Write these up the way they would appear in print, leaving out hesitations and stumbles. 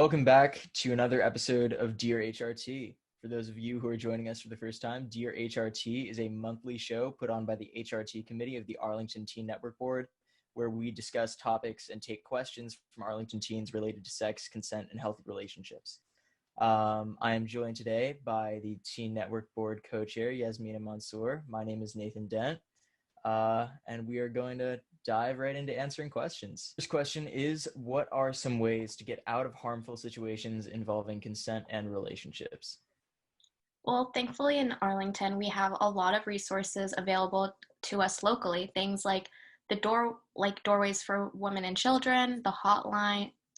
Welcome back to another episode of Dear HRT. For those of you who are joining us for the first time, Dear HRT is a monthly show put on by the HRT committee of the Arlington Teen Network Board, where we discuss topics and take questions from Arlington teens related to sex, consent, and healthy relationships. I am joined today by the Teen Network Board co-chair, Yasmina Mansour. My name is Nathan Dent, and we are going to dive right into answering questions. First question is, what are some ways to get out of harmful situations involving consent and relationships? Well, thankfully in Arlington, we have a lot of resources available to us locally. Things like doorways for women and children, the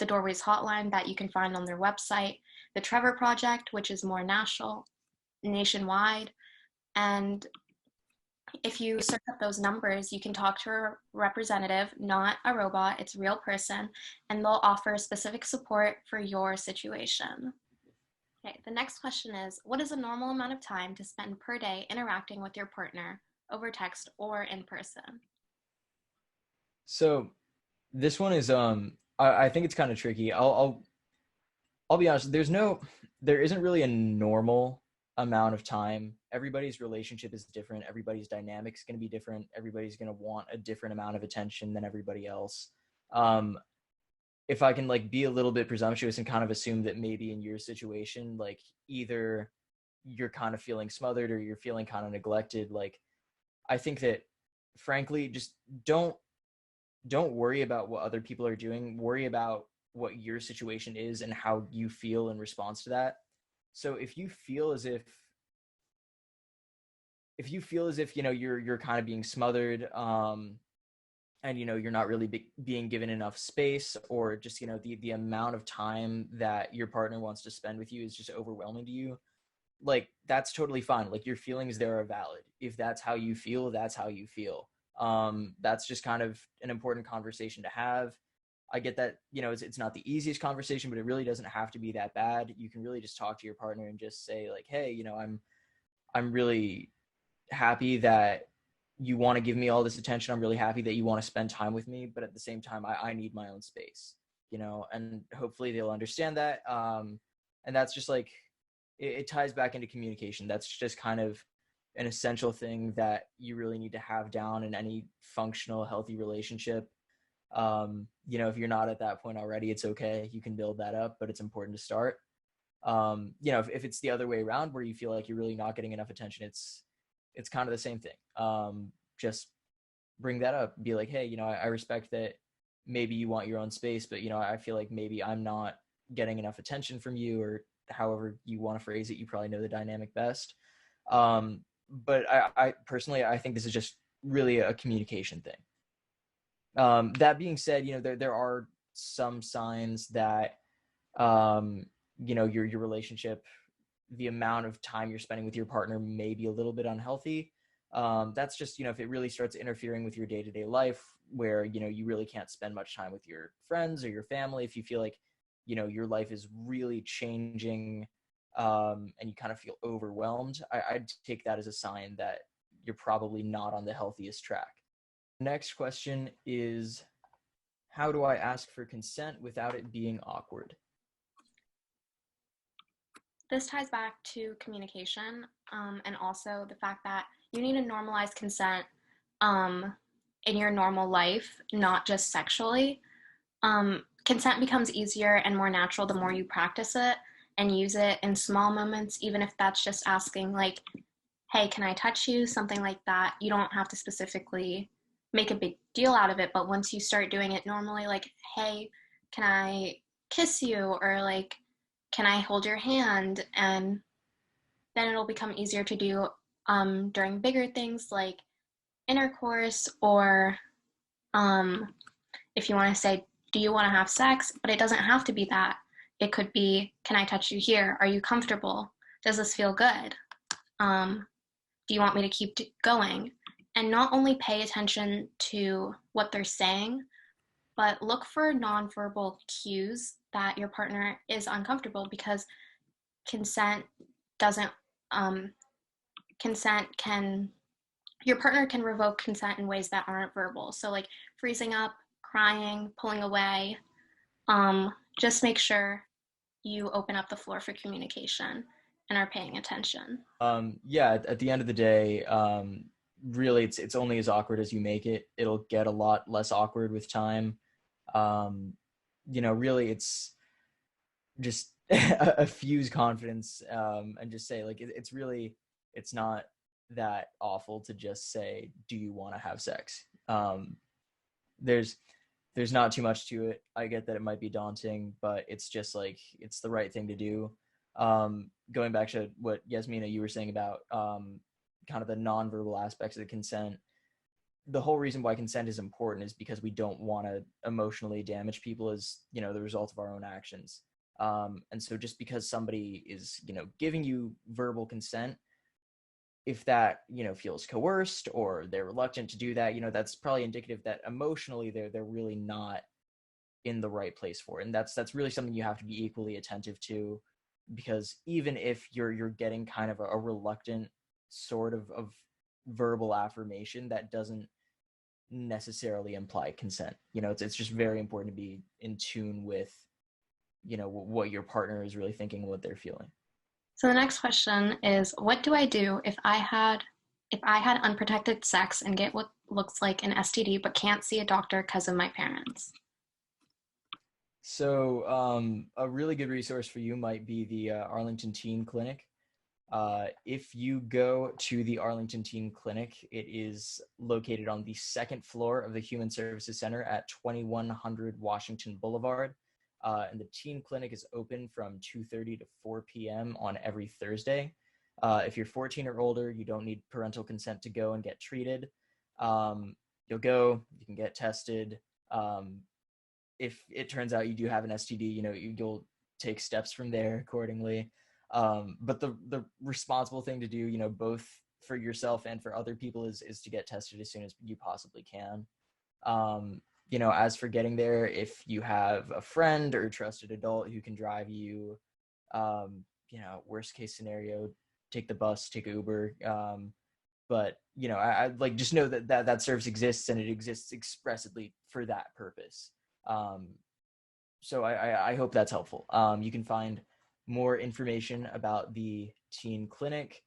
Doorways hotline that you can find on their website, the Trevor Project, which is more nationwide. And if you search up those numbers, you can talk to a representative, not a robot, it's a real person, and they'll offer specific support for your situation. Okay, the next question is, what is a normal amount of time to spend per day interacting with your partner over text or in person? So this one is I think it's kind of tricky. I'll be honest, there isn't really a normal amount of time. Everybody's relationship is different. Everybody's dynamic is going to be different. Everybody's going to want a different amount of attention than everybody else. If I can be a little bit presumptuous and kind of assume that maybe in your situation, either you're kind of feeling smothered or you're feeling kind of neglected, I think that frankly, just don't worry about what other people are doing. Worry about what your situation is and how you feel in response to that. So if you feel as if you're kind of being smothered, and you're not really being given enough space, or just the amount of time that your partner wants to spend with you is just overwhelming to you, that's totally fine. Your feelings there are valid. If that's how you feel, that's how you feel. That's just kind of an important conversation to have. I get that, it's not the easiest conversation, but it really doesn't have to be that bad. You can really just talk to your partner and just say hey, I'm really happy that you want to give me all this attention. I'm really happy that you want to spend time with me, but at the same time, I need my own space, and hopefully they'll understand that. And that's just it ties back into communication. That's just kind of an essential thing that you really need to have down in any functional, healthy relationship. If you're not at that point already, it's okay. You can build that up, but it's important to start. If it's the other way around where you feel like you're really not getting enough attention, it's kind of the same thing. Just bring that up. Be like, hey, I respect that maybe you want your own space, but, I feel like maybe I'm not getting enough attention from you, or however you want to phrase it. You probably know the dynamic best. But I personally, I think this is just really a communication thing. That being said, there are some signs that, your relationship, the amount of time you're spending with your partner may be a little bit unhealthy. That's just, if it really starts interfering with your day-to-day life, where, you really can't spend much time with your friends or your family. If you feel like, your life is really changing, and you kind of feel overwhelmed, I'd take that as a sign that you're probably not on the healthiest track. Next question is, how do I ask for consent without it being awkward? This ties back to communication, and also the fact that you need to normalize consent in your normal life, not just sexually. Consent becomes easier and more natural the more you practice it and use it in small moments, even if that's just asking hey, can I touch you? Something like that. You don't have to specifically make a big deal out of it, but once you start doing it normally, hey, can I kiss you? Or can I hold your hand? And then it'll become easier to do during bigger things like intercourse, or if you want to say, do you want to have sex? But it doesn't have to be that. It could be, can I touch you here? Are you comfortable? Does this feel good? Do you want me to keep going? And not only pay attention to what they're saying, but look for nonverbal cues that your partner is uncomfortable, because consent doesn't, your partner can revoke consent in ways that aren't verbal. So freezing up, crying, pulling away. Just make sure you open up the floor for communication and are paying attention. Yeah, at the end of the day, really it's only as awkward as you make it. It'll get a lot less awkward with time. Um, really it's just fuse confidence, and just say like it's really, it's not that awful to just say, do you want to have sex? There's not too much to it. I get that it might be daunting, but it's just like, it's the right thing to do. Going back to what Yasmina, you were saying about kind of the nonverbal aspects of the consent, the whole reason why consent is important is because we don't want to emotionally damage people as, the result of our own actions. And so just because somebody is, giving you verbal consent, if that, feels coerced or they're reluctant to do that, that's probably indicative that emotionally they're really not in the right place for it. And that's really something you have to be equally attentive to, because even if you're getting kind of a reluctant sort of verbal affirmation, that doesn't necessarily imply consent. It's just very important to be in tune with, what your partner is really thinking, what they're feeling. So the next question is, what do I do if I had unprotected sex and get what looks like an STD but can't see a doctor because of my parents? So a really good resource for you might be the Arlington Teen Clinic. If you go to the Arlington Teen Clinic, it is located on the second floor of the Human Services Center at 2100 Washington Boulevard. And the Teen Clinic is open from 2:30 to 4 p.m. on every Thursday. If you're 14 or older, you don't need parental consent to go and get treated. You'll go, you can get tested. If it turns out you do have an STD, you'll take steps from there accordingly. But the responsible thing to do, both for yourself and for other people, is to get tested as soon as you possibly can. As for getting there, if you have a friend or a trusted adult who can drive you, worst case scenario, take the bus, take Uber. But I like, just know that service exists, and it exists expressly for that purpose. So I hope that's helpful. You can find more information about the teen clinic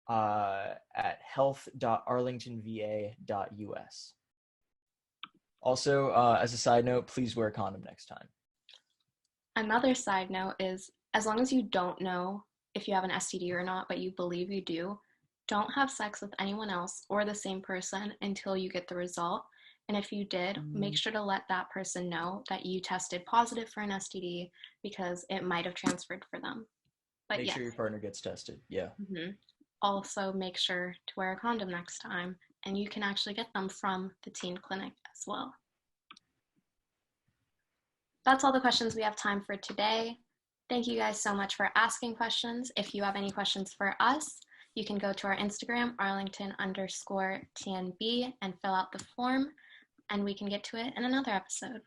at health.arlingtonva.us. Also, as a side note, please wear a condom next time. Another side note is, as long as you don't know if you have an STD or not, but you believe you do, don't have sex with anyone else or the same person until you get the result. And if you did, make sure to let that person know that you tested positive for an STD, because it might have transferred for them. But Make yes. sure your partner gets tested. Yeah. Also, make sure to wear a condom next time, and you can actually get them from the teen clinic as well. That's all the questions we have time for today. Thank you guys so much for asking questions. If you have any questions for us, you can go to our Instagram, Arlington_TNB, and fill out the form, and we can get to it in another episode.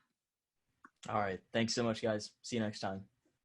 All right. Thanks so much, guys. See you next time.